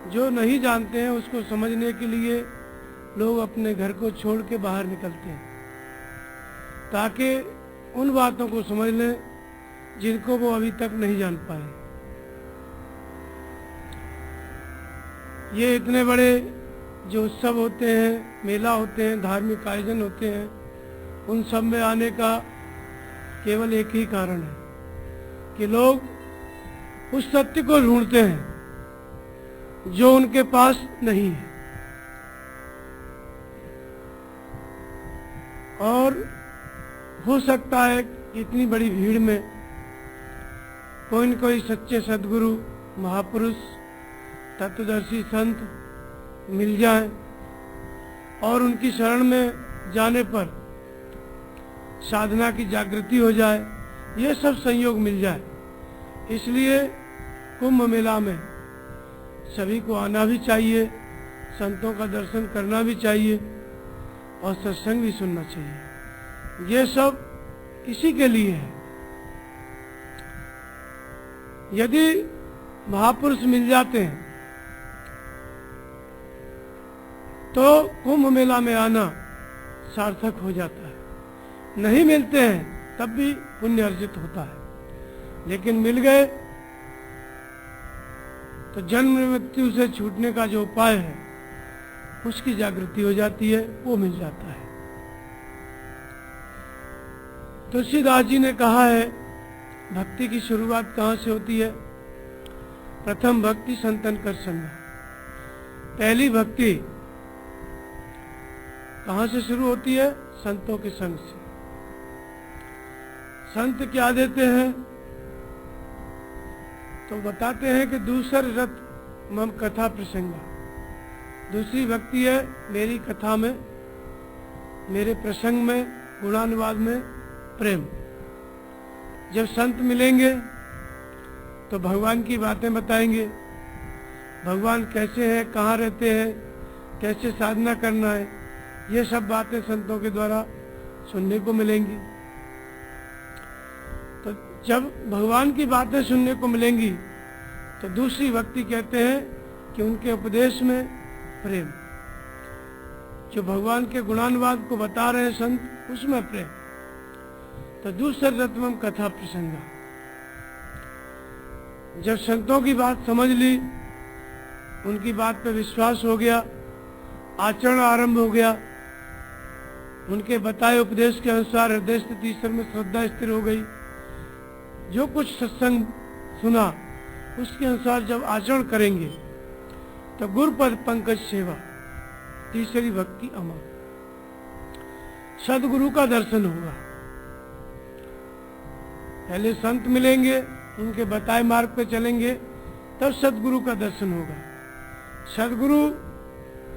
जो नहीं जानते हैं उसको समझने के लिए लोग अपने घर को छोड़ के बाहर निकलते हैं, ताकि उन बातों को समझ लें जिनको वो अभी तक नहीं जान पाए। ये इतने बड़े जो उत्सव होते हैं, मेला होते हैं, धार्मिक आयोजन होते हैं, उन सब में आने का केवल एक ही कारण है कि लोग उस सत्य को ढूंढते हैं जो उनके पास नहीं है। और हो सकता है कि इतनी बड़ी भीड़ में कोई न कोई सच्चे सद्गुरु, महापुरुष, तत्वदर्शी संत मिल जाए और उनकी शरण में जाने पर साधना की जागृति हो जाए, ये सब संयोग मिल जाए। इसलिए कुंभ मेला में सभी को आना भी चाहिए, संतों का दर्शन करना भी चाहिए और सत्संग भी सुनना चाहिए। ये सब इसी के लिए है। यदि महापुरुष मिल जाते हैं तो कुंभ मेला में आना सार्थक हो जाता है। नहीं मिलते हैं तब भी पुण्य अर्जित होता है, लेकिन मिल गए तो जन्म मृत्यु से छूटने का जो उपाय है उसकी जागृति हो जाती है, वो मिल जाता है। तुलसीदास जी ने कहा है भक्ति की शुरुआत कहाँ से होती है? प्रथम भक्ति संतन कर संग। पहली भक्ति कहाँ से शुरू होती है? संतों के संग से। संत क्या देते हैं? तो बताते हैं कि दूसर रत मम कथा प्रसंगा। दूसरी भक्ति है मेरी कथा में, मेरे प्रसंग में, गुणानुवाद में प्रेम। जब संत मिलेंगे तो भगवान की बातें बताएंगे, भगवान कैसे हैं, कहाँ रहते हैं, कैसे साधना करना है, ये सब बातें संतों के द्वारा सुनने को मिलेंगी। तो जब भगवान की बातें सुनने को मिलेंगी तो दूसरी भक्ति कहते हैं कि उनके उपदेश में प्रेम। जो भगवान के गुणानुवाद को बता रहे हैं संत, उसमें प्रेम। तो दूसर रत्नम कथा प्रसंगा। जब संतों की बात समझ ली, उनकी बात पे विश्वास हो गया, आचरण आरंभ हो गया, उनके बताए उपदेश के अनुसार हृदय स्थिति ईश्वर में श्रद्धा स्थिर हो गई, जो कुछ सत्संग सुना उसके अनुसार जब आचरण करेंगे तो गुरुपद पंकज सेवा, तीसरी भक्ति अमा। सदगुरु का दर्शन होगा। पहले संत मिलेंगे, उनके बताए मार्ग पे चलेंगे, तब सदगुरु का दर्शन होगा। सदगुरु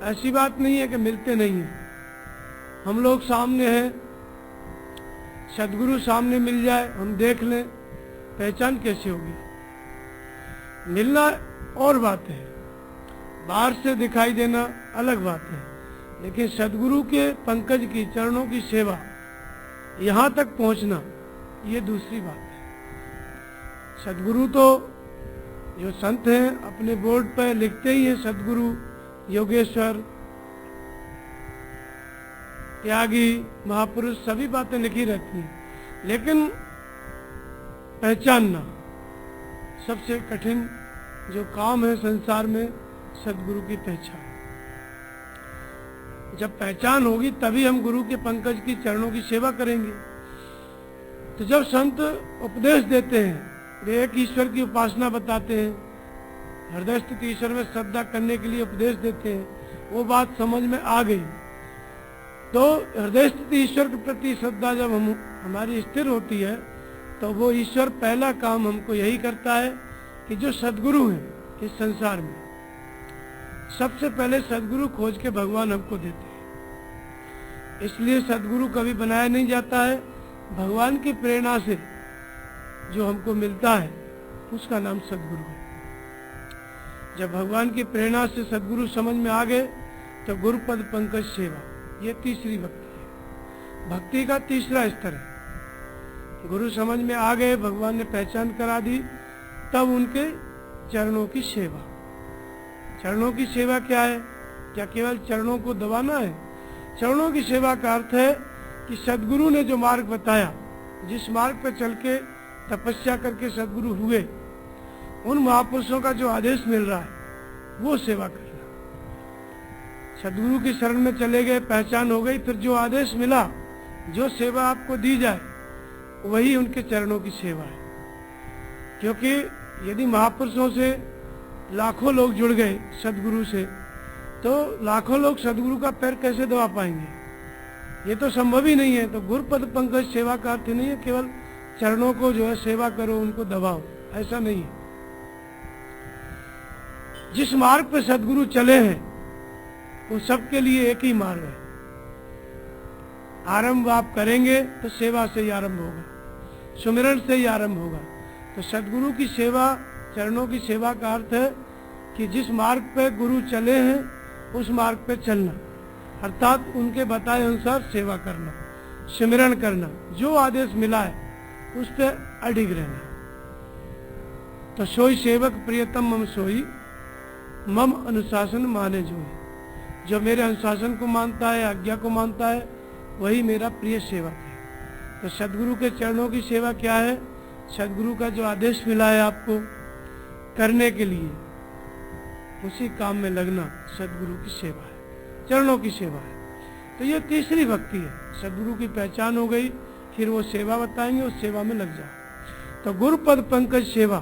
ऐसी बात नहीं है कि मिलते नहीं है। हम लोग सामने हैं, सदगुरु सामने मिल जाए, हम देख लें, पहचान कैसे होगी? मिलना और बात है, बाहर से दिखाई देना अलग बात है, लेकिन सदगुरु के पंकज की, चरणों की सेवा, यहाँ तक पहुँचना, ये दूसरी बात है। सदगुरु तो जो संत हैं अपने बोर्ड पर लिखते ही हैं सदगुरु, योगेश्वर, त्यागी, महापुरुष, सभी बातें लिखी रहती हैं, लेकिन पहचानना सबसे कठिन जो काम है संसार में, सदगुरु की पहचान। जब पहचान होगी तभी हम गुरु के पंकज की, चरणों की सेवा करेंगे। तो जब संत उपदेश देते हैं, वे एक ईश्वर की उपासना बताते हैं, हृदय स्थित ईश्वर में श्रद्धा करने के लिए उपदेश देते हैं, वो बात समझ में आ गई तो हृदय स्थित ईश्वर के प्रति श्रद्धा जब हमारी स्थिर होती है तो वो ईश्वर पहला काम हमको यही करता है कि जो सदगुरु हैं इस संसार में, सबसे पहले सदगुरु खोज के भगवान हमको देते हैं। इसलिए सदगुरु कभी बनाया नहीं जाता है, भगवान की प्रेरणा से जो हमको मिलता है उसका नाम सदगुरु है। जब भगवान की प्रेरणा से सदगुरु समझ में आ गए तो गुरुपद पंकज सेवा, ये तीसरी भक्ति है। भक्ति का तीसरा स्तर है। गुरु समझ में आ गए, भगवान ने पहचान करा दी, तब उनके चरणों की सेवा। चरणों की सेवा क्या है? क्या केवल चरणों को दबाना है? चरणों की सेवा का अर्थ है कि सदगुरु ने जो मार्ग बताया, जिस मार्ग पर चल के तपस्या करके सदगुरु हुए, उन महापुरुषों का जो आदेश मिल रहा है वो सेवा करना। सदगुरु की शरण में चले गए, पहचान हो गई, फिर जो आदेश मिला, जो सेवा आपको दी जाए, वही उनके चरणों की सेवा है। क्योंकि यदि महापुरुषों से लाखों लोग जुड़ गए सदगुरु से, तो लाखों लोग सदगुरु का पैर कैसे दबा पाएंगे? ये तो संभव ही नहीं है। तो गुरुपद पंकज सेवा का अर्थ नहीं है केवल चरणों को जो है सेवा करो, उनको दबाओ, ऐसा नहीं है। जिस मार्ग पर सदगुरु चले हैं वो सबके लिए एक ही मार्ग है। आरंभ आप करेंगे तो सेवा से ही आरंभ होगा, सुमिरन से ही आरंभ होगा। तो सदगुरु की सेवा, चरणों की सेवा का अर्थ है कि जिस मार्ग पे गुरु चले हैं उस मार्ग पे चलना, अर्थात उनके बताए अनुसार सेवा करना, सिमरन करना, जो आदेश मिला है उस पर अडिग रहना। तो सोई सेवक प्रियतम मम सोई, मम अनुशासन माने जोई। जो मेरे अनुशासन को मानता है, आज्ञा को मानता है, वही मेरा प्रिय सेवक है। तो सदगुरु के चरणों की सेवा क्या है? सदगुरु का जो आदेश मिला है आपको करने के लिए, उसी काम में लगना सदगुरु की सेवा है, चरणों की सेवा है। तो ये तीसरी भक्ति है। सदगुरु की पहचान हो गई, फिर वो सेवा बताएंगे, उस सेवा में लग जाओ। तो गुरुपद पंकज सेवा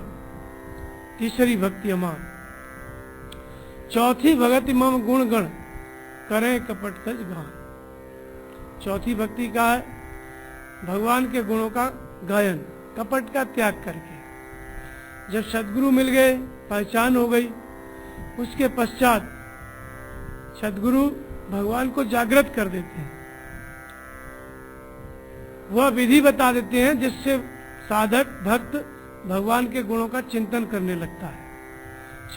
तीसरी भक्ति अमान। चौथी भगति मम गुण गण करें कपट तज गान। चौथी भक्ति का है भगवान के गुणों का गायन, कपट का त्याग करके। जब सदगुरु मिल गए, पहचान हो गई, उसके पश्चात सदगुरु भगवान को जागृत कर देते हैं। वह विधि बता देते हैं जिससे साधक भक्त भगवान के गुणों का चिंतन करने लगता है।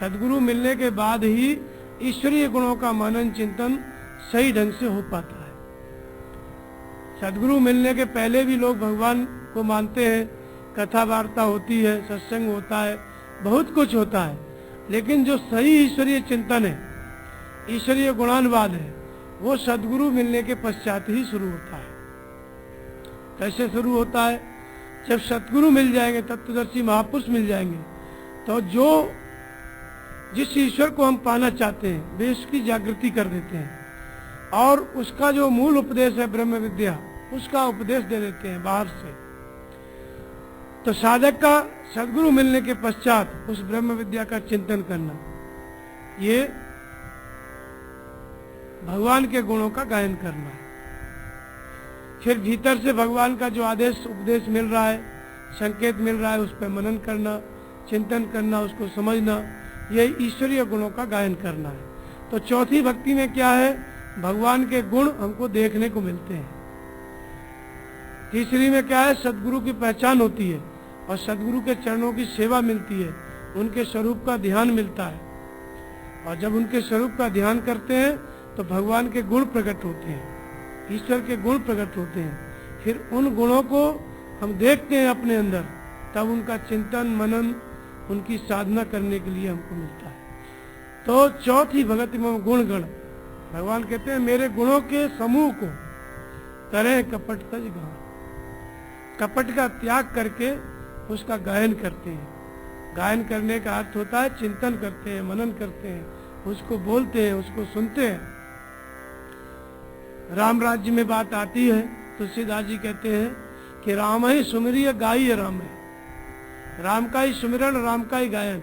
सदगुरु मिलने के बाद ही ईश्वरीय गुणों का मनन चिंतन सही ढंग से हो पाता है। सदगुरु मिलने के पहले भी लोग भगवान को मानते हैं, कथा वार्ता होती है, सत्संग होता है, बहुत कुछ होता है, लेकिन जो सही ईश्वरीय चिंतन है, ईश्वरीय गुणानुवाद है, वो सदगुरु मिलने के पश्चात ही शुरू होता है। कैसे शुरू होता है? जब सदगुरु मिल जाएंगे, तत्वदर्शी महापुरुष मिल जाएंगे, तो जो जिस ईश्वर को हम पाना चाहते हैं वे उसकी जागृति कर देते हैं, और उसका जो मूल उपदेश है ब्रह्म विद्या, उसका उपदेश दे देते हैं बाहर से। तो साधक का सदगुरु मिलने के पश्चात उस ब्रह्म विद्या का चिंतन करना, ये भगवान के गुणों का गायन करना है। फिर भीतर से भगवान का जो आदेश उपदेश मिल रहा है, संकेत मिल रहा है, उस पर मनन करना, चिंतन करना, उसको समझना, यह ईश्वरीय गुणों का गायन करना है। तो चौथी भक्ति में क्या है? भगवान के गुण हमको देखने को मिलते हैं। तीसरी में क्या है? सदगुरु की पहचान होती है और सदगुरु के चरणों की सेवा मिलती है, उनके स्वरूप का ध्यान मिलता है। और जब उनके स्वरूप का ध्यान करते हैं तो भगवान के गुण प्रकट होते हैं, ईश्वर के गुण प्रकट होते हैं। फिर उन गुणों को हम देखते हैं अपने अंदर, तब उनका चिंतन मनन, उनकी साधना करने के लिए हमको मिलता है। तो चौथी भगति में गुण गण, भगवान कहते हैं मेरे गुणों के समूह को करें कपट तज गान। कपट का त्याग करके उसका गायन करते हैं। गायन करने का अर्थ होता है चिंतन करते हैं, मनन करते हैं, उसको बोलते हैं, उसको सुनते हैं। राम राज्य में बात आती है, तुलसीदास जी कहते हैं कि राम ही सुमिरिय गाई राम है। राम का ही सुमिरन, राम का ही गायन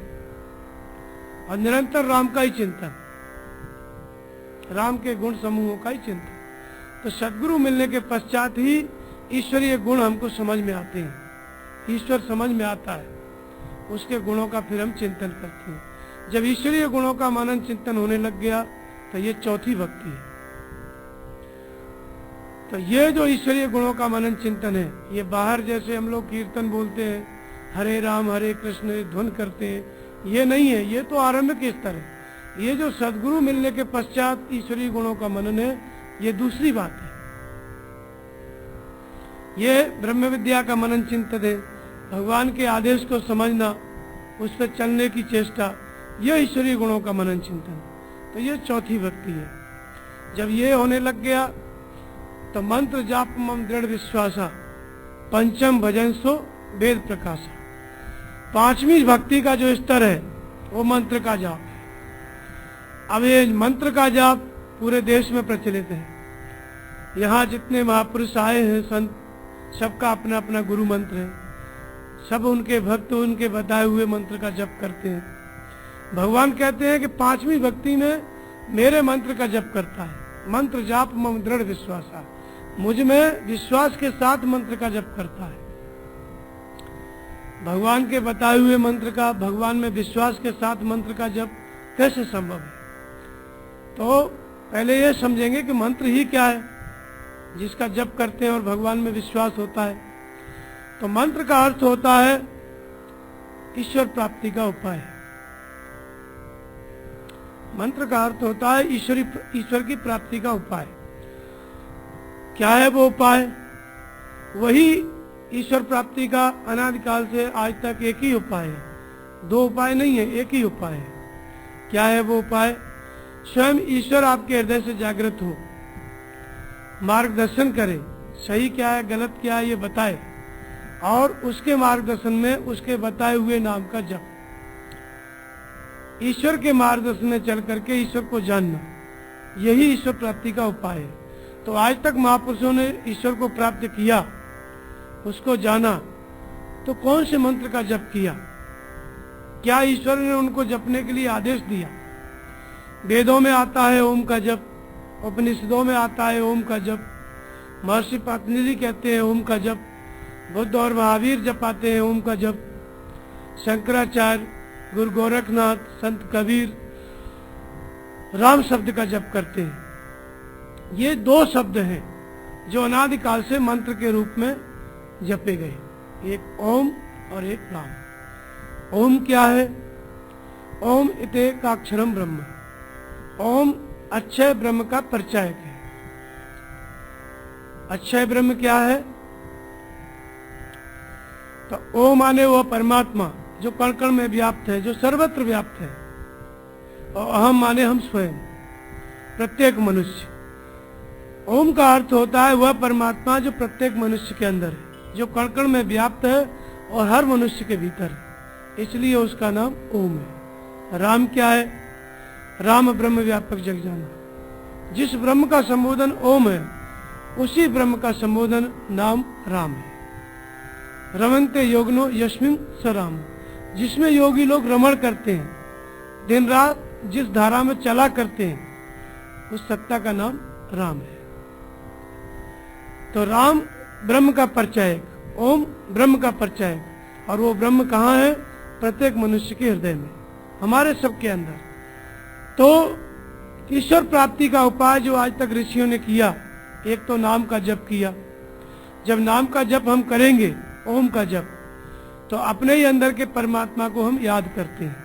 और निरंतर राम का ही चिंतन, राम के गुण समूहों का ही चिंतन। तो सदगुरु मिलने के पश्चात ही ईश्वरीय गुण हमको समझ में आते हैं, ईश्वर समझ में आता है, उसके गुणों का फिर हम चिंतन करते हैं। जब ईश्वरीय गुणों का मनन चिंतन होने लग गया तो ये चौथी भक्ति है। तो ये जो ईश्वरीय गुणों का मनन चिंतन है, ये बाहर जैसे हम लोग कीर्तन बोलते हैं, हरे राम हरे कृष्ण ध्वन करते हैं, ये नहीं है। ये तो आरंभिक स्तर है। ये जो सदगुरु मिलने के पश्चात ईश्वरीय गुणों का मनन है, ये दूसरी बात है। ये ब्रह्म विद्या का मनन चिंतन है, भगवान के आदेश को समझना, उस पर चलने की चेष्टा, यह ईश्वरीय गुणों का मनन चिंतन। तो ये चौथी भक्ति है। जब ये होने लग गया तो मंत्र जाप मम दृढ़ विश्वासा, पंचम भजन सो वेद प्रकाशा। पांचवी भक्ति का जो स्तर है वो मंत्र का जाप है। अब ये मंत्र का जाप पूरे देश में प्रचलित है। यहाँ जितने महापुरुष आए हैं संत, सबका अपना अपना गुरु मंत्र है। सब उनके भक्त उनके बताए हुए मंत्र का जप करते हैं। भगवान कहते हैं कि पांचवी भक्ति में मेरे मंत्र का जप करता है। मंत्र जाप मम दृढ़ विश्वासा, मुझ में विश्वास के साथ मंत्र का जप करता है। भगवान के बताए हुए मंत्र का, भगवान में विश्वास के साथ मंत्र का जप कैसे संभव है? तो पहले ये समझेंगे कि मंत्र ही क्या है जिसका जप करते हैं और भगवान में विश्वास होता है। तो मंत्र का अर्थ होता है ईश्वर प्राप्ति का उपाय। मंत्र का अर्थ होता है ईश्वर की प्राप्ति का उपाय। क्या है वो उपाय? वही ईश्वर प्राप्ति का अनादिकाल से आज तक एक ही उपाय है। दो उपाय नहीं है, एक ही उपाय है। क्या है वो उपाय? स्वयं ईश्वर आपके हृदय से जागृत हो, मार्गदर्शन करे, सही क्या है गलत क्या है ये बताए, और उसके मार्गदर्शन में उसके बताए हुए नाम का जप। ईश्वर के मार्गदर्शन में चल करके ईश्वर को जानना, यही ईश्वर प्राप्ति का उपाय है। तो आज तक महापुरुषों ने ईश्वर को प्राप्त किया, उसको जाना, तो कौन से मंत्र का जप किया? क्या ईश्वर ने उनको जपने के लिए आदेश दिया? वेदों में आता है ओम का जप, उपनिषदों में आता है ओम का जप, महर्षि पतंजलि कहते हैं ओम का जप, बुद्ध और महावीर जपाते हैं ओम का जप, शंकराचार्य, गुरु गोरखनाथ, संत कबीर राम शब्द का जप करते हैं। ये दो शब्द हैं जो अनादिकाल से मंत्र के रूप में जपे गए, एक ओम और एक राम। ओम क्या है? ओम इते काक्षरम ब्रह्म। ओम अक्षय ब्रह्म का परिचायक है। अक्षय ब्रह्म क्या है? तो ओम माने वह परमात्मा जो कण कण में व्याप्त है, जो सर्वत्र व्याप्त है। और अहम माने हम स्वयं, प्रत्येक मनुष्य। ओम का अर्थ होता है वह परमात्मा जो प्रत्येक मनुष्य के अंदर है, जो कण कण में व्याप्त है और हर मनुष्य के भीतर है, इसलिए उसका नाम ओम है। राम क्या है? राम ब्रह्म व्यापक जग जाना। जिस ब्रह्म का संबोधन ओम है, उसी ब्रह्म का संबोधन नाम राम है। रमन्ते योगिनो यस्मिन् स राम, जिसमें योगी लोग रमण करते हैं, दिन रात जिस धारा में चला करते हैं, उस सत्ता का नाम राम है। तो राम ब्रह्म का परिचायक, ओम ब्रह्म का परिचायक, और वो ब्रह्म कहाँ है? प्रत्येक मनुष्य के हृदय में, हमारे सबके अंदर। तो ईश्वर प्राप्ति का उपाय जो आज तक ऋषियों ने किया, एक तो नाम का जप किया। जब नाम का जप हम करेंगे, ओम का जप, तो अपने ही अंदर के परमात्मा को हम याद करते हैं।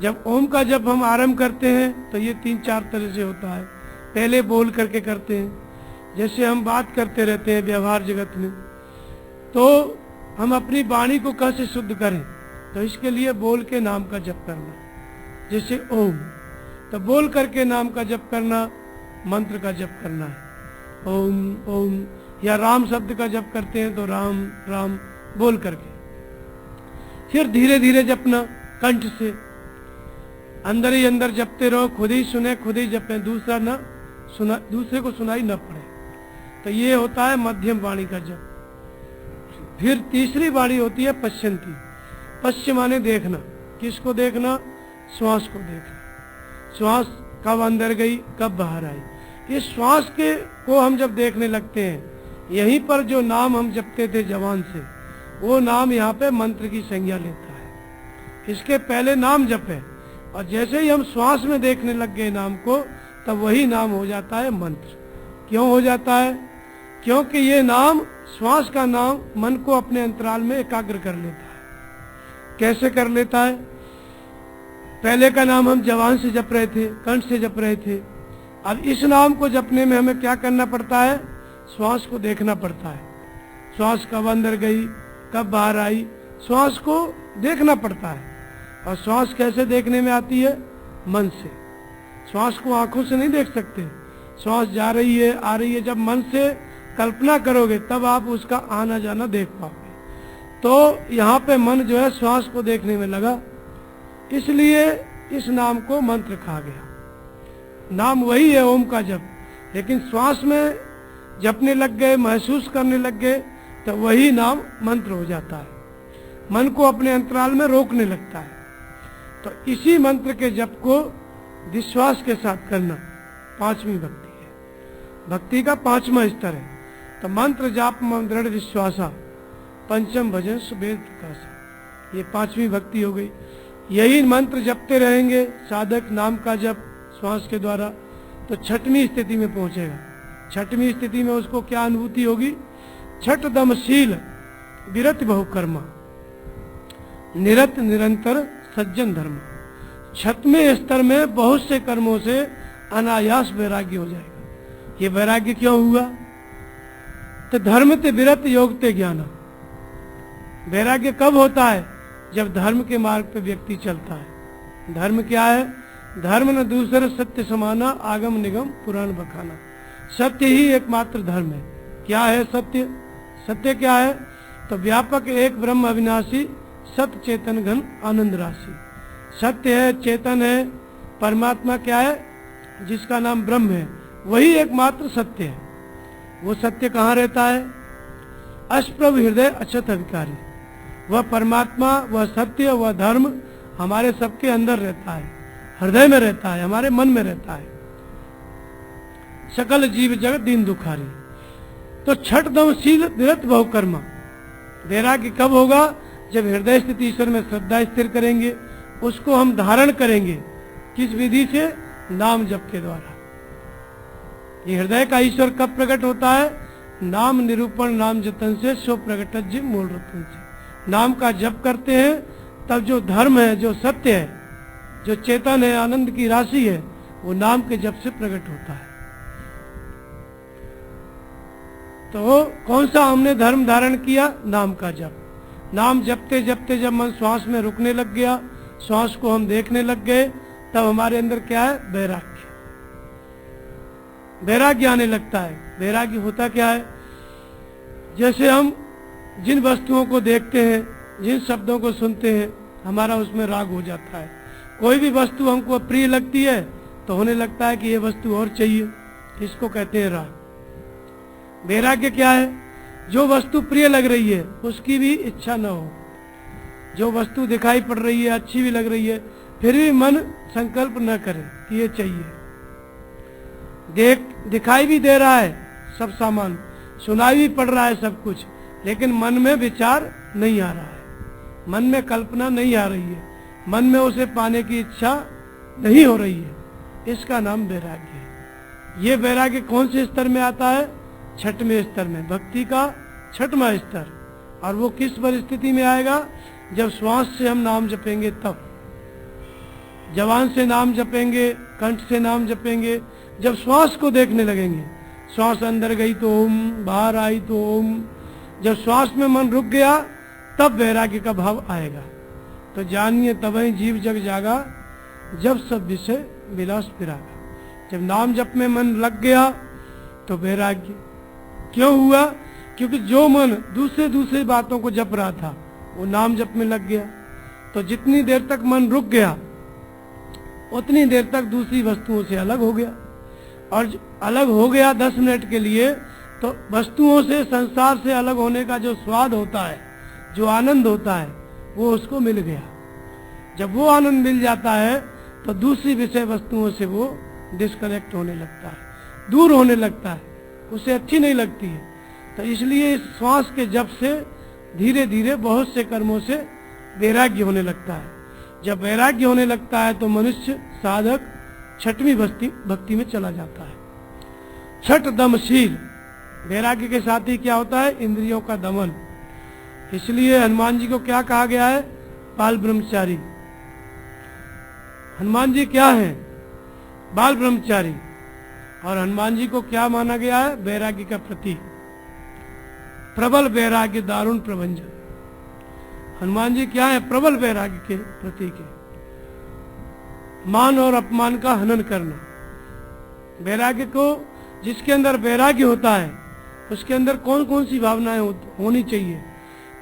जब ओम का जप हम आरंभ करते हैं तो ये 3-4 तरह से होता है। पहले बोल करके करते हैं, जैसे हम बात करते रहते हैं व्यवहार जगत में, तो हम अपनी वाणी को कैसे शुद्ध करें? तो इसके लिए बोल के नाम का जप करना, जैसे ओम, तो बोल करके नाम का जप करना, मंत्र का जप करना है ओम ओम। या राम शब्द का जप करते हैं तो राम राम बोल करके, फिर धीरे धीरे जपना कंठ से, अंदर ही अंदर जपते रहो, खुद ही सुने खुद ही जपे, दूसरे को सुनाई न पड़े। तो ये होता है मध्यम वाणी का जप। फिर तीसरी वाणी होती है पश्यंती। पश्य माने देखना। किसको देखना? श्वास को देखना। श्वास कब अंदर गई, कब बाहर आई। इस श्वास के को हम जब देखने लगते हैं, यहीं पर जो नाम हम जपते थे जबान से, वो नाम यहाँ पे मंत्र की संज्ञा लेता है। इसके पहले नाम जपे, और जैसे ही हम श्वास में देखने लग गए नाम को, तब वही नाम हो जाता है मंत्र। क्यों हो जाता है? क्योंकि ये नाम, श्वास का नाम, मन को अपने अंतराल में एकाग्र कर लेता है। कैसे कर लेता है? पहले का नाम हम जबान से जप रहे थे, कंठ से जप रहे थे। अब इस नाम को जपने में हमें क्या करना पड़ता है? श्वास को देखना पड़ता है। श्वास कब अंदर गई, कब बाहर आई, श्वास को देखना पड़ता है। और श्वास कैसे देखने में आती है? मन से। श्वास को आंखों से नहीं देख सकते। श्वास जा रही है, आ रही है, जब मन से कल्पना करोगे तब आप उसका आना जाना देख पाओगे। तो यहाँ पे मन जो है श्वास को देखने में लगा, इसलिए इस नाम को मंत्र कहा गया। नाम वही है ओम का जप, लेकिन श्वास में जपने लग गए, महसूस करने लग गए तो वही नाम मंत्र हो जाता है। मन को अपने अंतराल में रोकने लगता है। तो इसी मंत्र के जप को विश्वास के साथ करना पांचवी भक्ति है। भक्ति का पांचवा स्तर है। तो मंत्र जाप मम दृढ़ विश्वासा, पंचम भजन सुबेद प्रकाशा, ये पांचवी भक्ति हो गई। यही मंत्र जपते रहेंगे साधक नाम का जप श्वास के द्वारा, तो छठवीं स्थिति में पहुंचेगा। छठवीं स्थिति में उसको क्या अनुभूति होगी? छठ दमशील विरत बहुकर्मा, निरत निरंतर सज्जन धर्म। छठवें स्तर में बहुत से कर्मों से अनायास वैराग्य हो जाएगा। ये वैराग्य क्यों हुआ? तो धर्म ते विरत योग ते ज्ञान। वैराग्य कब होता है? जब धर्म के मार्ग पे व्यक्ति चलता है। धर्म क्या है? धर्म न दूसरे सत्य समाना, आगम निगम पुराण बखाना। सत्य ही एकमात्र धर्म है। क्या है सत्य? सत्य क्या है? तो व्यापक एक ब्रह्म अविनाशी, सत्य चेतन घन आनंद राशि। सत्य है, चेतन है, परमात्मा क्या है? जिसका नाम ब्रह्म है, वही एकमात्र सत्य है। वो सत्य कहाँ रहता है? अष्टप्रभ हृदय अक्षत अभिकारी। वह परमात्मा, वह सत्य, वह धर्म हमारे सबके अंदर रहता है, हृदय में रहता है, हमारे मन में रहता है। सकल जीव जगत दीन दुखारी। तो छठ दमशील विरत बहुकर्मा। वैराग्य कब होगा? जब हृदय स्थित ईश्वर में श्रद्धा स्थिर करेंगे, उसको हम धारण करेंगे। किस विधि से? नाम जप के द्वारा। ये हृदय का ईश्वर कब प्रकट होता है? नाम निरूपण नाम जतन से, सो प्रकट जिम मूल रतन से। नाम का जप करते हैं तब जो धर्म है, जो सत्य है, जो चेतन है, आनंद की राशि है, वो नाम के जप से प्रकट होता है। तो कौन सा हमने धर्म धारण किया? नाम का जप। नाम जपते जपते जब मन श्वास में रुकने लग गया, श्वास को हम देखने लग गए, तब हमारे अंदर क्या है? वैराग्य। वैराग्य आने लगता है। वैराग्य होता क्या है? जैसे हम जिन वस्तुओं को देखते हैं, जिन शब्दों को सुनते हैं, हमारा उसमें राग हो जाता है। कोई भी वस्तु हमको प्रिय लगती है तो होने लगता है कि ये वस्तु और चाहिए, इसको कहते हैं राग। वैराग्य क्या है? जो वस्तु प्रिय लग रही है उसकी भी इच्छा न हो। जो वस्तु दिखाई पड़ रही है, अच्छी भी लग रही है, फिर भी मन संकल्प न करे कि ये चाहिए। दिखाई भी दे रहा है सब सामान, सुनाई भी पड़ रहा है सब कुछ, लेकिन मन में विचार नहीं आ रहा है, मन में कल्पना नहीं आ रही है, मन में उसे पाने की इच्छा नहीं हो रही है। इसका नाम वैराग्य है। ये वैराग्य कौन से स्तर में आता है? छठवें स्तर में, भक्ति का छठवां स्तर। और वो किस परिस्थिति में आएगा? जब श्वास से हम नाम जपेंगे तब। जबान से नाम जपेंगे, कंठ से नाम जपेंगे, जब श्वास को देखने लगेंगे। श्वास अंदर गई तो ओम, बाहर आई तो ओम। जब श्वास में मन रुक गया तब वैराग्य का भाव आएगा। तो जानिए तबहि जीव जग जागा, जब सब विषय विलास फिरागा। जब नाम जप में मन लग गया तो वैराग्य क्यों हुआ? क्योंकि जो मन दूसरे बातों को जप रहा था वो नाम जप में लग गया। तो जितनी देर तक मन रुक गया उतनी देर तक दूसरी वस्तुओं से अलग हो गया। और अलग हो गया 10 मिनट के लिए, तो वस्तुओं से, संसार से अलग होने का जो स्वाद होता है, जो आनंद होता है, वो उसको मिल गया। जब वो आनंद मिल जाता है तो दूसरी विषय वस्तुओं से वो डिस्कनेक्ट होने लगता है, दूर होने लगता है, उसे अच्छी नहीं लगती है। तो इसलिए इस श्वास के जप से धीरे धीरे बहुत से कर्मों से वैराग्य होने लगता है। जब वैराग्य होने लगता है तो मनुष्य, साधक छठवीं भक्ति में चला जाता है। छठ दमशील। वैराग्य के साथ ही क्या होता है? इंद्रियों का दमन। इसलिए हनुमान जी को क्या कहा गया है? बाल ब्रह्मचारी। हनुमान जी क्या हैं? बाल ब्रह्मचारी। और हनुमान जी को क्या माना गया है? वैराग्य का प्रतीक। प्रबल वैराग्य दारुण प्रभंजन। हनुमान जी क्या है? प्रबल वैराग्य के प्रतीक है। मान और अपमान का हनन करना। वैराग्य को, जिसके अंदर वैराग्य होता है उसके अंदर कौन कौन सी भावनाएं होनी चाहिए?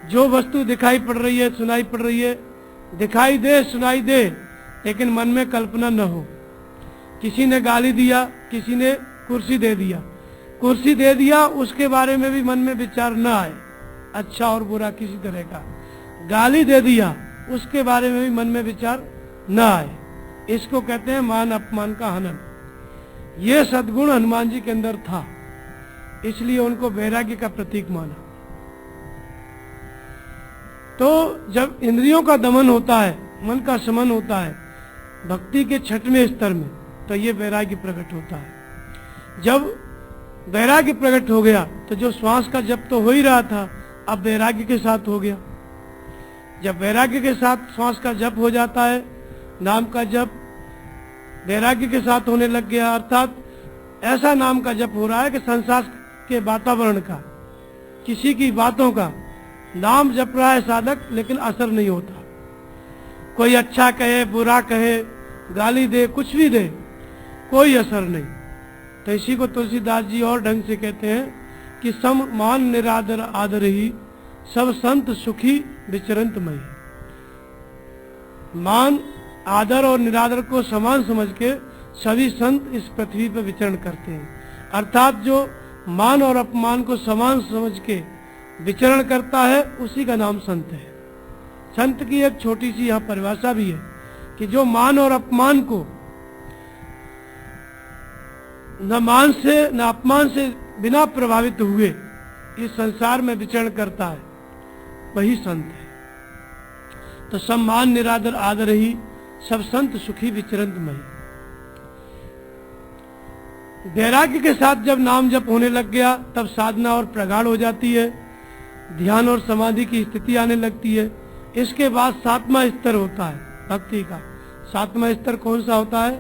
जो वस्तु दिखाई पड़ रही है, सुनाई पड़ रही है, दिखाई दे, सुनाई दे, लेकिन मन में कल्पना न हो। किसी ने गाली दिया, किसी ने कुर्सी दे दिया, कुर्सी दे दिया, उसके बारे में भी मन में विचार न आए, अच्छा और बुरा किसी तरह का। गाली दे दिया, उसके बारे में भी मन में विचार न आए। इसको कहते हैं मान अपमान का हनन। ये सद्गुण हनुमान जी के अंदर था, इसलिए उनको वैराग्य का प्रतीक माना। तो जब इंद्रियों का दमन होता है, मन का शमन होता है भक्ति के 6वें स्तर में, तो ये वैराग्य प्रकट होता है। जब वैराग्य प्रकट हो गया तो जो श्वास का जप तो हो ही रहा था, अब वैराग्य के साथ हो गया। जब वैराग्य के साथ श्वास का जप हो जाता है, नाम का जप वैराग्य के साथ होने लग गया, अर्थात ऐसा नाम का जप हो रहा है कि संसार के वातावरण का, किसी की बातों का नाम जप रहा है साधक, लेकिन असर नहीं होता। कोई अच्छा कहे, बुरा कहे, गाली दे, कुछ भी दे, कोई असर नहीं। तो इसी को तुलसीदास जी और ढंग से कहते हैं कि सम मान निरादर आदर ही सब संत सुखी विचरंत मई। मान, आदर और निरादर को समान समझ के सभी संत इस पृथ्वी पर विचरण करते हैं। अर्थात जो मान और अपमान को समान समझ के विचरण करता है, उसी का नाम संत है। संत की एक छोटी सी यहाँ परिभाषा भी है कि जो मान और अपमान को न मान से न अपमान से बिना प्रभावित हुए इस संसार में विचरण करता है, वही संत है। तो सम्मान निरादर आदर ही सब संत सुखी विचरंत मई। वैराग्य के साथ जब नाम जप होने लग गया, तब साधना और प्रगाढ़ हो जाती है, ध्यान और समाधि की स्थिति आने लगती है। इसके बाद 7वां स्तर होता है भक्ति का। 7वां स्तर कौन सा होता है?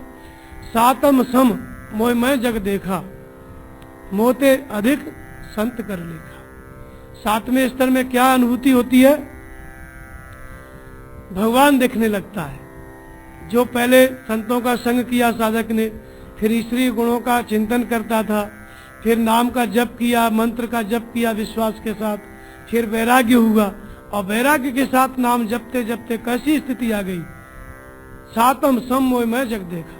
सातम सम मोय मैं जग देखा, मोते अधिक संत कर लेखा। 7वें स्तर में क्या अनुभूति होती है? भगवान दिखने लगता है। जो पहले संतों का संग किया साधक ने, फिर ईश्वरीय गुणों का चिंतन करता था, फिर नाम का जप किया, मंत्र का जप किया विश्वास के साथ, फिर वैराग्य हुआ, और वैराग्य के साथ नाम जपते जपते कैसी स्थिति आ गई? सातम सम मोय मैं जग देखा,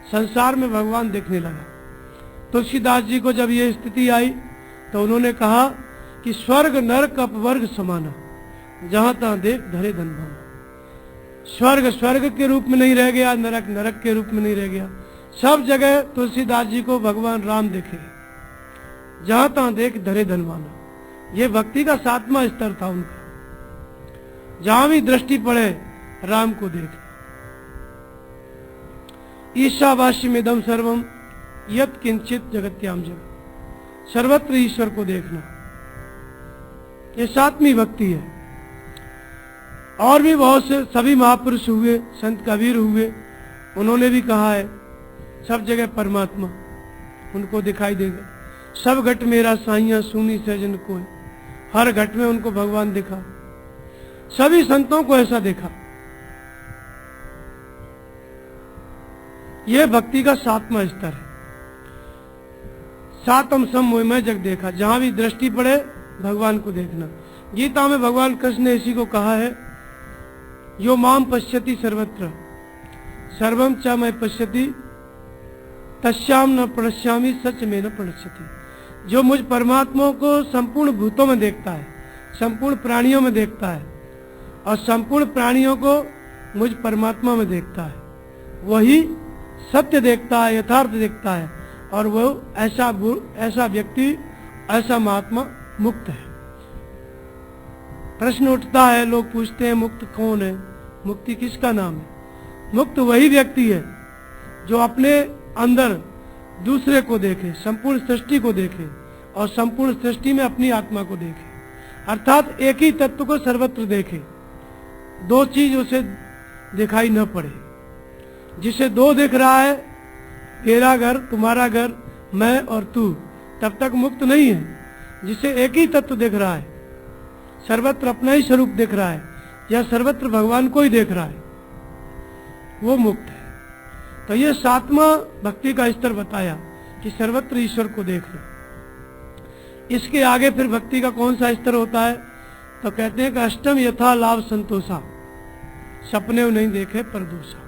संसार में भगवान दिखने लगा। तुलसीदास जी को जब ये स्थिति आई तो उन्होंने कहा कि स्वर्ग नरक अपवर्ग समाना, जहां तहां देख धरे धन भाना। स्वर्ग स्वर्ग के रूप में नहीं रह गया, नरक नरक के रूप में नहीं रह गया, सब जगह तुलसीदास जी को भगवान राम दिखे, जहां तहां देख धरे धन भाना। ये भक्ति का 7वां स्तर था उनका। जहां भी दृष्टि पड़े राम को देख। ईशावास्यमिदं सर्वम यत् किंचित जगत्याम जगत, सर्वत्र ईश्वर को देखना, ये 7वीं भक्ति है। और भी बहुत से सभी महापुरुष हुए, संत कबीर हुए, उन्होंने भी कहा है सब जगह परमात्मा उनको दिखाई देगा। सब घट मेरा साइया सुनी सजन को, हर घट में उनको भगवान दिखा। सभी संतों को ऐसा देखा। यह भक्ति का 7वां स्तर है। सातम सम मोय मैं जग देखा, जहां भी दृष्टि पड़े भगवान को देखना। गीता में भगवान कृष्ण ने इसी को कहा है, यो माम पश्यति सर्वत्र सर्वम च मैं पश्यति तस्याम न प्रणश्यामि सच में न प्रणश्यति। जो मुझ परमात्मा को संपूर्ण भूतों में देखता है, संपूर्ण प्राणियों में देखता है, और संपूर्ण प्राणियों को मुझ परमात्मा में देखता है, वही सत्य देखता है, यथार्थ देखता है, और वो ऐसा व्यक्ति, ऐसा महात्मा मुक्त है। प्रश्न उठता है, लोग पूछते हैं मुक्त कौन है? मुक्ति किसका नाम है? मुक्त वही व्यक्ति है जो अपने अंदर दूसरे को देखे, संपूर्ण सृष्टि को देखे, और संपूर्ण सृष्टि में अपनी आत्मा को देखे, अर्थात एक ही तत्व को सर्वत्र देखे। दो चीज उसे दिखाई न पड़े। जिसे दो दिख रहा है, तेरा घर, तुम्हारा घर, मैं और तू, तब तक मुक्त नहीं है। जिसे एक ही तत्व दिख रहा है, सर्वत्र अपना ही स्वरूप दिख रहा है, या सर्वत्र भगवान को ही देख रहा है, वो मुक्त है। तो ये 7वां भक्ति का स्तर बताया कि सर्वत्र ईश्वर को देखना। इसके आगे फिर भक्ति का कौन सा स्तर होता है? तो कहते हैं कि अष्टम यथा लाभ संतोषा, सपने नहीं देखे पर दोषा।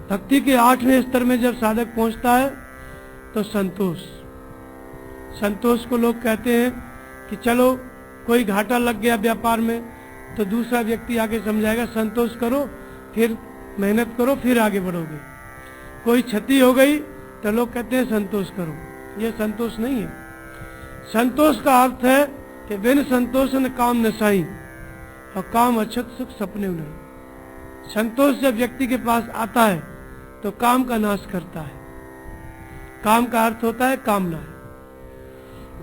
भक्ति के 8वें स्तर में जब साधक पहुंचता है तो संतोष, संतोष को लोग कहते हैं कि चलो कोई घाटा लग गया व्यापार में तो दूसरा व्यक्ति आके समझाएगा संतोष करो, फिर मेहनत करो, फिर आगे बढ़ोगे। कोई क्षति हो गई तो लोग कहते हैं संतोष करो। ये संतोष नहीं है। संतोष का अर्थ है कि बिन संतोष न काम नसाई, और काम अक्षत सुख सपने नहीं। संतोष जब व्यक्ति के पास आता है तो काम का नाश करता है। काम का अर्थ होता है कामना।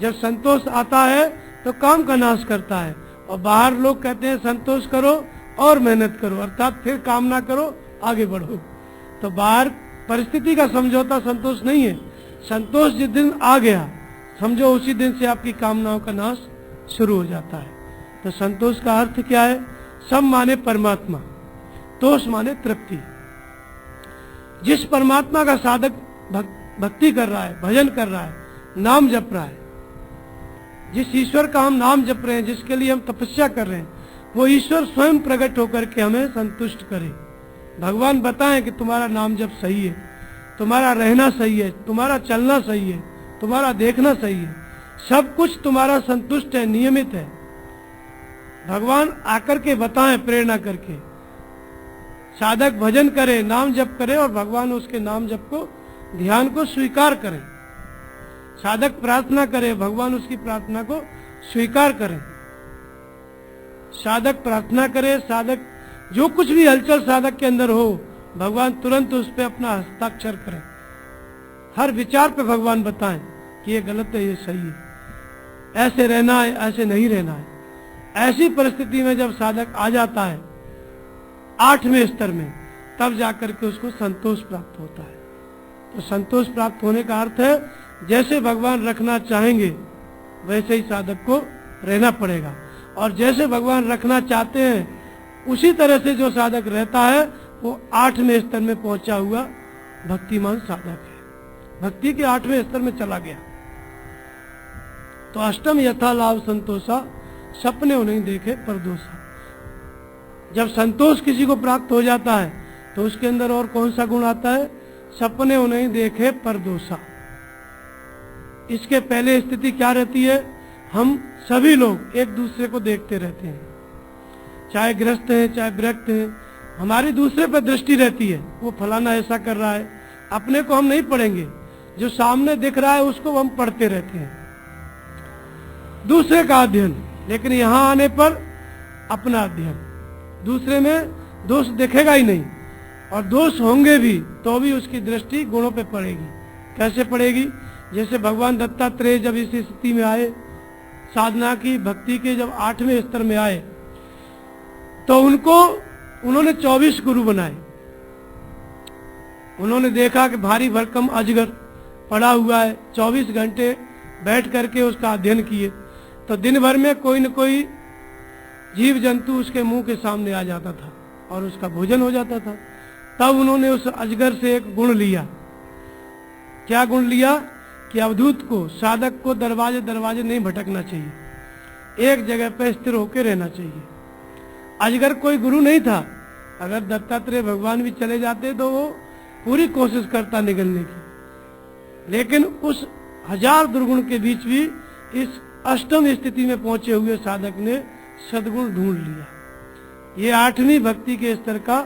जब संतोष आता है तो काम का नाश करता है, और बाहर लोग कहते हैं संतोष करो और मेहनत करो, अर्थात फिर काम ना करो, आगे बढ़ो। तो बाहर परिस्थिति का समझौता संतोष नहीं है। संतोष जिस दिन आ गया समझो उसी दिन से आपकी कामनाओं का नाश शुरू हो जाता है। तो संतोष का अर्थ क्या है? सम माने परमात्मा, तोष माने तृप्ति। जिस परमात्मा का साधक भक्ति कर रहा है, भजन कर रहा है, नाम जप रहा है, जिस ईश्वर का हम नाम जप रहे हैं, जिसके लिए हम तपस्या कर रहे हैं, वो ईश्वर स्वयं प्रकट होकर के हमें संतुष्ट करे। भगवान बताएं कि तुम्हारा नाम जप सही है, तुम्हारा रहना सही है, तुम्हारा चलना सही है, तुम्हारा देखना सही है, सब कुछ तुम्हारा संतुष्ट है, नियमित है। भगवान आकर के बताएं प्रेरणा करके। साधक भजन करे, नाम जप करे, और भगवान उसके नाम जप को, ध्यान को स्वीकार करें। साधक प्रार्थना करे, भगवान उसकी प्रार्थना को स्वीकार करें। साधक प्रार्थना करे, साधक जो कुछ भी हलचल साधक के अंदर हो, भगवान तुरंत उस पर अपना हस्ताक्षर करें। हर विचार पे भगवान बताएं कि ये गलत है, ये सही है, ऐसे रहना है, ऐसे नहीं रहना है। ऐसी परिस्थिति में जब साधक आ जाता है 8वें स्तर में, तब जाकर के उसको संतोष प्राप्त होता है। तो संतोष प्राप्त होने का अर्थ है जैसे भगवान रखना चाहेंगे वैसे ही साधक को रहना पड़ेगा, और जैसे भगवान रखना चाहते हैं उसी तरह से जो साधक रहता है वो 8वें स्तर में पहुंचा हुआ भक्तिमान साधक है। भक्ति के 8वें स्तर में चला गया। तो अष्टम यथा लाभ संतोषा, सपने नहीं देखे पर दोषा। जब संतोष किसी को प्राप्त हो जाता है तो उसके अंदर और कौन सा गुण आता है? सपने नहीं देखे पर दोषा। इसके पहले स्थिति क्या रहती है? हम सभी लोग एक दूसरे को देखते रहते हैं, चाहे ग्रस्त हैं चाहे विरक्त हैं, हमारी दूसरे पर दृष्टि रहती है, वो फलाना ऐसा कर रहा है। अपने को हम नहीं पढ़ेंगे, जो सामने दिख रहा है उसको हम पढ़ते रहते हैं, दूसरे का अध्ययन। लेकिन यहाँ आने पर अपना अध्ययन, दूसरे में दोष दिखेगा ही नहीं, और दोष होंगे भी तो भी उसकी दृष्टि गुणों पे पड़ेगी। कैसे पड़ेगी? जैसे भगवान दत्तात्रेय जब इस स्थिति में आए, साधना की भक्ति के जब 8वें स्तर में आए, तो उन्होंने 24 गुरु बनाए। उन्होंने देखा कि भारी भरकम अजगर पड़ा हुआ है, 24 घंटे बैठ करके उसका अध्ययन किए, तो दिन भर में कोई न कोई जीव जंतु उसके मुंह के सामने आ जाता था और उसका भोजन हो जाता था। तब उन्होंने उस अजगर से एक गुण लिया। क्या गुण लिया? कि अवधूत को, साधक को दरवाजे दरवाजे नहीं भटकना चाहिए, एक जगह पर स्थिर होकर रहना चाहिए। अजगर कोई गुरु नहीं था। अगर दत्तात्रेय भगवान भी चले जाते तो वो पूरी कोशिश करता निकलने की, लेकिन उस 1000 दुर्गुण के बीच भी इस अष्टम स्थिति में पहुंचे हुए साधक ने सद्गुण ढूंढ लिया। ये 8वीं भक्ति के स्तर का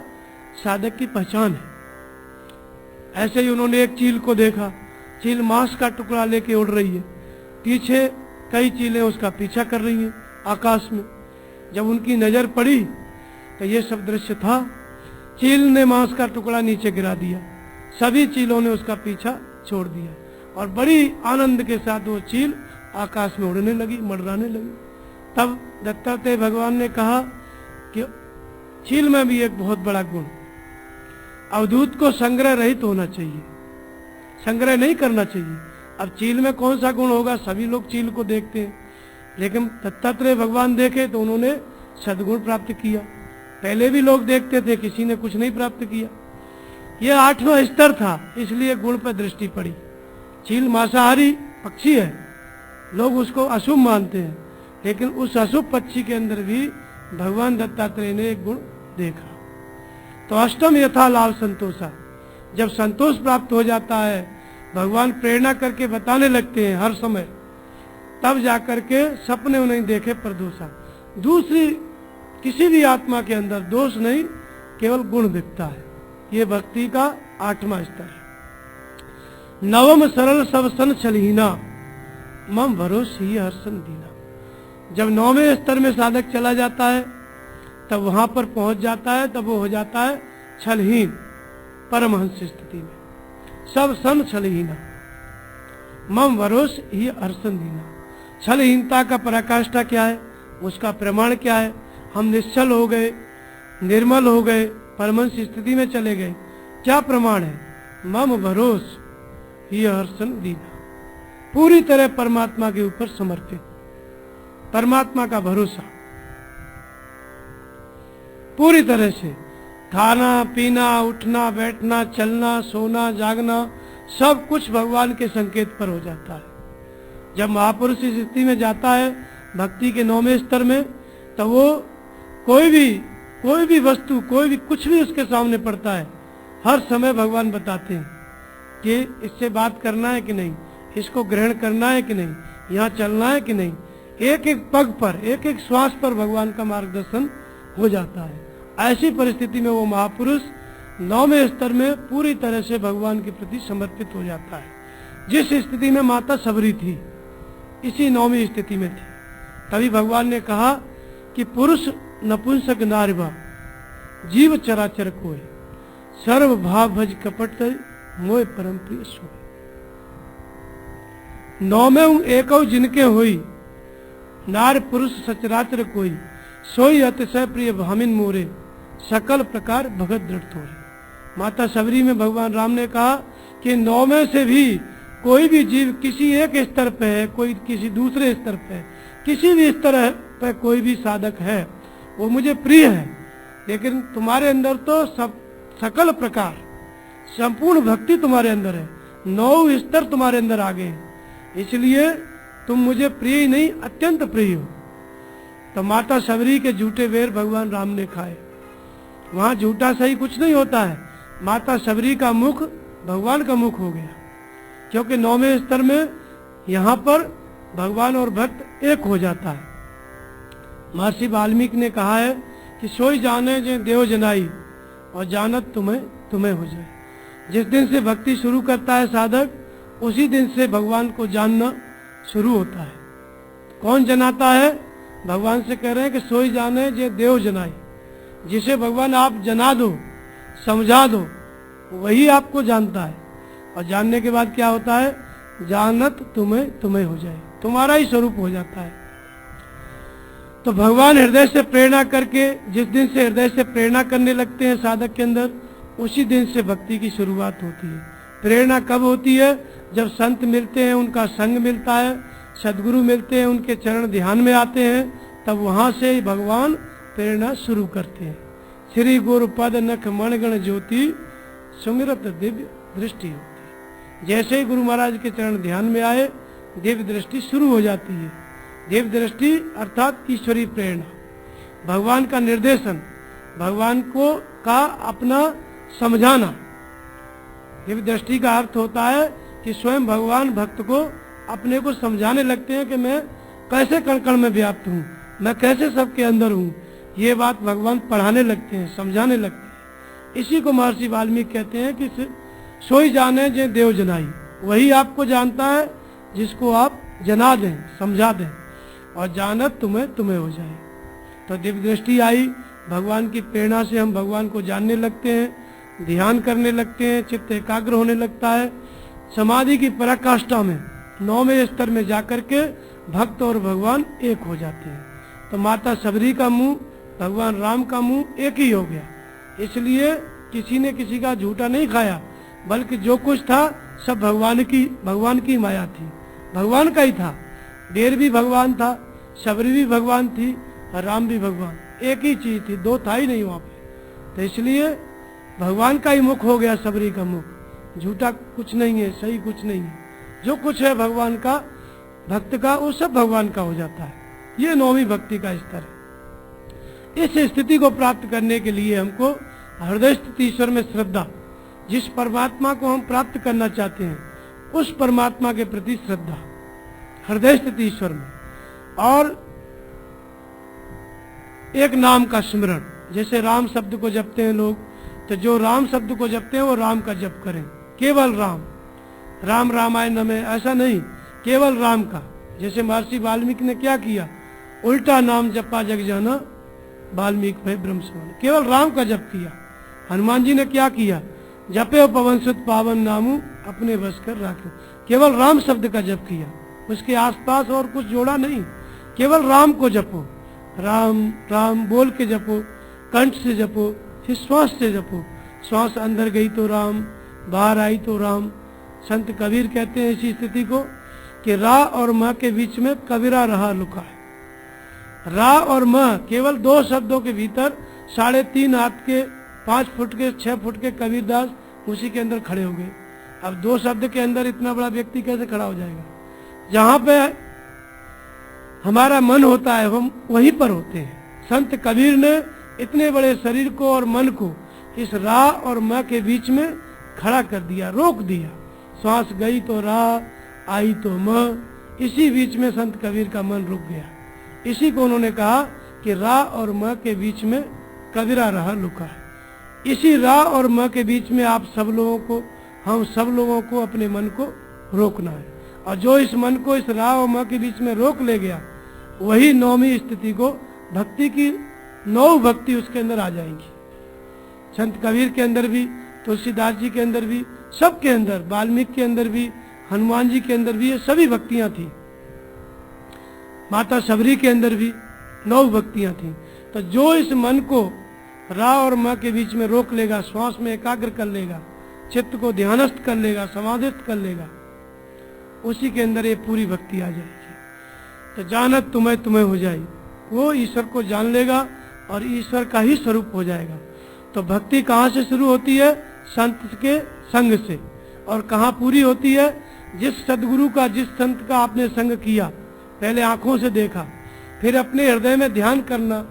साधक की पहचान है। ऐसे ही उन्होंने एक चील को देखा, चील मांस का टुकड़ा लेके उड़ रही है, पीछे कई चीलें उसका पीछा कर रही हैं आकाश में। जब उनकी नजर पड़ी तो ये सब दृश्य था। चील ने मांस का टुकड़ा नीचे गिरा दिया, सभी चीलों ने उसका पीछा छोड़ दिया, और बड़ी आनंद के साथ वो चील आकाश में उड़ने लगी, मंडराने लगी। तब दत्तात्रेय भगवान ने कहा कि चील में भी एक बहुत बड़ा गुण, अवधूत को संग्रह रहित होना चाहिए, संग्रह नहीं करना चाहिए। अब चील में कौन सा गुण होगा? सभी लोग चील को देखते हैं, लेकिन दत्तात्रेय भगवान देखे तो उन्होंने सद्गुण प्राप्त किया। पहले भी लोग देखते थे, किसी ने कुछ नहीं प्राप्त किया। यह 8वां स्तर था, इसलिए गुण पर दृष्टि पड़ी। चील मांसाहारी पक्षी है, लोग उसको अशुभ मानते हैं, लेकिन उस अशुभ पक्षी के अंदर भी भगवान दत्तात्रेय ने एक गुण देखा। तो अष्टम यथा लाभ संतोषा, जब संतोष प्राप्त हो जाता है, भगवान प्रेरणा करके बताने लगते हैं हर समय, तब जाकर के सपने उन्हें देखे प्रदोषा। दूसरी किसी भी आत्मा के अंदर दोष नहीं, केवल गुण दिखता है। ये भक्ति का 8वां स्तर है। नवम सरल सब सन छलहीना, मम भरोसी हर्षन दीना। जब 9वें स्तर में साधक चला जाता है, तब वहां पर पहुंच जाता है, तब वो हो जाता है छलहीन, परमहंस स्थिति में। सब सन छलहीना, मम भरोस ही हर्षन दीना। छलहीनता का पराकाष्ठा क्या है, उसका प्रमाण क्या है? हम निश्चल हो गए, निर्मल हो गए, परमहंस स्थिति में चले गए, क्या प्रमाण है? मम भरोस ही हर्षन दीना, पूरी तरह परमात्मा के ऊपर समर्पित, परमात्मा का भरोसा पूरी तरह से। खाना पीना, उठना बैठना, चलना सोना जागना, सब कुछ भगवान के संकेत पर हो जाता है। जब महापुरुष इस स्थिति में जाता है भक्ति के 9वें स्तर में, तो वो कोई भी वस्तु, कोई भी कुछ भी उसके सामने पड़ता है, हर समय भगवान बताते हैं कि इससे बात करना है कि नहीं, इसको ग्रहण करना है कि नहीं, यहाँ चलना है कि नहीं। एक एक पग पर, एक एक श्वास पर भगवान का मार्गदर्शन हो जाता है। ऐसी परिस्थिति में वो महापुरुष 9वें स्तर में पूरी तरह से भगवान के प्रति समर्पित हो जाता है। जिस स्थिति में माता सबरी थी, इसी 9वीं स्थिति में थी। तभी भगवान ने कहा कि पुरुष नपुंसक नारिवा जीव चराचर कोय, सर्व भाव भज कपट मोय परम प्रिय सोय। 9वें एकौ जिनके होई, नार पुरुष सचराचर कोई, सोई अतिशय प्रिय भामिन मोरे, सकल प्रकार भगत दृढ़ तोरे। माता सबरी में भगवान राम ने कहा कि 9वें से भी कोई भी जीव किसी एक स्तर पे है, कोई किसी दूसरे स्तर पे है, किसी भी स्तर पे कोई भी साधक है, वो मुझे प्रिय है। लेकिन तुम्हारे अंदर तो सब सकल प्रकार संपूर्ण भक्ति तुम्हारे अंदर है, 9 स्तर तुम्हारे अंदर आ गए हैं, इसलिए तुम मुझे प्रिय ही नहीं अत्यंत प्रिय हो। तो माता सबरी के झूठे वेर भगवान राम ने खाए। वहां झूठा सही कुछ नहीं होता है, माता सबरी का मुख भगवान का मुख हो गया, क्योंकि 9वें स्तर में यहाँ पर भगवान और भक्त एक हो जाता है। महर्षि वाल्मीकि ने कहा है कि सोई जाने जे देव जनाई, और जानत तुम्हें तुम्हें हो जाए। जिस दिन से भक्ति शुरू करता है साधक, उसी दिन से भगवान को जानना शुरू होता है। कौन जनाता है? भगवान से कह रहे हैं कि सोई जाने जे देव जनाई। जिसे भगवान आप जना दो, समझा दो, वही आपको जानता है। और जानने के बाद क्या होता है? जानत तुम्हें तुम्हें हो जाए, तुम्हारा ही स्वरूप हो जाता है। तो भगवान हृदय से प्रेरणा करके, जिस दिन से हृदय से प्रेरणा करने लगते हैं साधक के अंदर, उसी दिन से भक्ति की शुरुआत होती है। प्रेरणा कब होती है? जब संत मिलते हैं, उनका संग मिलता है, सदगुरु मिलते हैं, उनके चरण ध्यान में आते हैं, तब वहां से भगवान प्रेरणा शुरू करते हैं। श्री गुरु पद नख मणगण ज्योति, सुमिरत दिव्य दृष्टि होती। जैसे ही गुरु महाराज के चरण ध्यान में आए, दिव्य दृष्टि शुरू हो जाती है। दिव्य दृष्टि अर्थात ईश्वरीय प्रेरणा, भगवान का निर्देशन, भगवान को का अपना समझाना। दिव्य दृष्टि का अर्थ होता है कि स्वयं भगवान भक्त को अपने को समझाने लगते हैं कि मैं कैसे कण कण में व्याप्त हूँ, मैं कैसे सबके अंदर हूँ। ये बात भगवान पढ़ाने लगते हैं, समझाने लगते हैं। इसी को महर्षि वाल्मीकि कहते हैं कि सोई जाने जे देव जनाई। वही आपको जानता है जिसको आप जना दें, समझा दें, और जानत तुम्हें तुम्हें हो जाए। तो दिव्य दृष्टि आई, भगवान की प्रेरणा से हम भगवान को जानने लगते हैं, ध्यान करने लगते हैं, चित्त एकाग्र होने लगता है। समाधि की पराकाष्ठा में 9वें स्तर में जाकर के भक्त और भगवान एक हो जाते हैं। तो माता सबरी का मुंह, भगवान राम का मुंह एक ही हो गया। इसलिए किसी ने किसी का झूठा नहीं खाया, बल्कि जो कुछ था सब भगवान की माया थी, भगवान का ही था। देर भी भगवान था, सबरी भी भगवान थी, और राम भी भगवान, एक ही चीज थी, दो था ही नहीं वहां पे। तो इसलिए भगवान का ही मुख हो गया सबरी का मुख। झूठा कुछ नहीं है, सही कुछ नहीं है, जो कुछ है भगवान का, भक्त का, वो सब भगवान का हो जाता है। ये नौवीं भक्ति का स्तर है। इस स्थिति को प्राप्त करने के लिए हमको हृदय स्थिति ईश्वर में श्रद्धा, जिस परमात्मा को हम प्राप्त करना चाहते हैं उस परमात्मा के प्रति श्रद्धा हृदय स्थिति ईश्वर में, और एक नाम का स्मरण। जैसे राम शब्द को जपते हैं लोग, तो जो राम शब्द को जपते हैं वो राम का जप करें, केवल राम। राम रामायण में ऐसा नहीं, केवल राम का। जैसे महर्षि वाल्मीकि ने क्या किया, उल्टा नाम जपा जग जाना वाल्मीकि भय ब्रह्म समान, केवल राम का जप किया। हनुमान जी ने क्या किया, जपे पवन सुत पावन नामू अपने बस कर राखे, केवल राम शब्द का जप किया, उसके आसपास और कुछ जोड़ा नहीं, केवल राम को जपो। राम राम बोल के जपो, कंठ से जपो, फिर श्वास से जपो। श्वास अंदर गई तो राम, बाहर आई तो राम। संत कबीर कहते हैं इसी स्थिति को कि रा और म के बीच में कबीरा रहा लुका है। रा और म केवल दो शब्दों के भीतर 3.5 हाथ के, 5 फुट के, 6 फुट के कबीरदास उसी के अंदर खड़े हो गए। अब दो शब्द के अंदर इतना बड़ा व्यक्ति कैसे खड़ा हो जाएगा। जहां पे हमारा मन होता है हम वहीं पर होते हैं। संत कबीर ने इतने बड़े शरीर को और मन को इस रा और म के बीच में खड़ा कर दिया, रोक दिया। श्वास गई तो रा, आई तो म, इसी बीच में संत कबीर का मन रुक गया। इसी को उन्होंने कहा कि रा और म के बीच में कबीरा रहा लुका है। इसी रा और म के बीच में आप सब लोगों को, हम सब लोगों को अपने मन को रोकना है। और जो इस मन को इस रा और म के बीच में रोक ले गया, वही नौवीं स्थिति को, भक्ति की 9 भक्ति उसके अंदर आ जाएंगी। संत कबीर के अंदर भी, तुलसीदास जी के अंदर भी, सबके अंदर, वाल्मीकि के अंदर भी, हनुमान जी के अंदर भी, ये सभी भक्तियां थी। माता सबरी के अंदर भी 9 भक्तियां थी। तो जो इस मन को रा और म के बीच में रोक लेगा, श्वास में एकाग्र कर लेगा, चित्त को ध्यानस्थ कर लेगा, समाधिस्थ कर लेगा, उसी के अंदर ये पूरी भक्ति आ जाएगी। तो जानत तुम्हें तुम्हें हो जाएगी, वो ईश्वर को जान लेगा और ईश्वर का ही स्वरूप हो जाएगा। तो भक्ति कहाँ से शुरू होती है, संत के संग से। और कहाँ पूरी होती है, जिस सदगुरु का, जिस संत का आपने संग किया, पहले आंखों से देखा, फिर अपने हृदय में ध्यान करना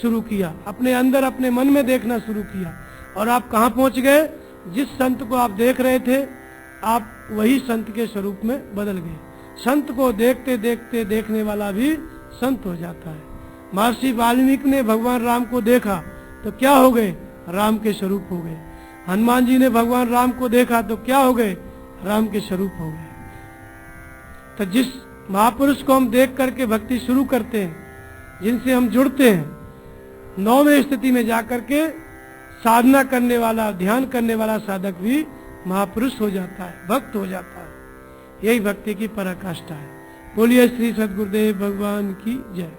शुरू किया, अपने अंदर अपने मन में देखना शुरू किया, और आप कहाँ पहुंच गए, जिस संत को आप देख रहे थे आप वही संत के स्वरूप में बदल गए। संत को देखते देखते देखने वाला भी संत हो जाता है। महर्षि वाल्मीकि ने भगवान राम को देखा तो क्या हो गए, राम के स्वरूप हो गए। हनुमान जी ने भगवान राम को देखा तो क्या हो गए, राम के स्वरूप हो गए। तो जिस महापुरुष को हम देख करके भक्ति शुरू करते हैं, जिनसे हम जुड़ते हैं, 9वें स्थिति में जाकर के साधना करने वाला, ध्यान करने वाला साधक भी महापुरुष हो जाता है, भक्त हो जाता है। यही भक्ति की पराकाष्ठा है। बोलिए श्री सद्गुरुदेव भगवान की जय।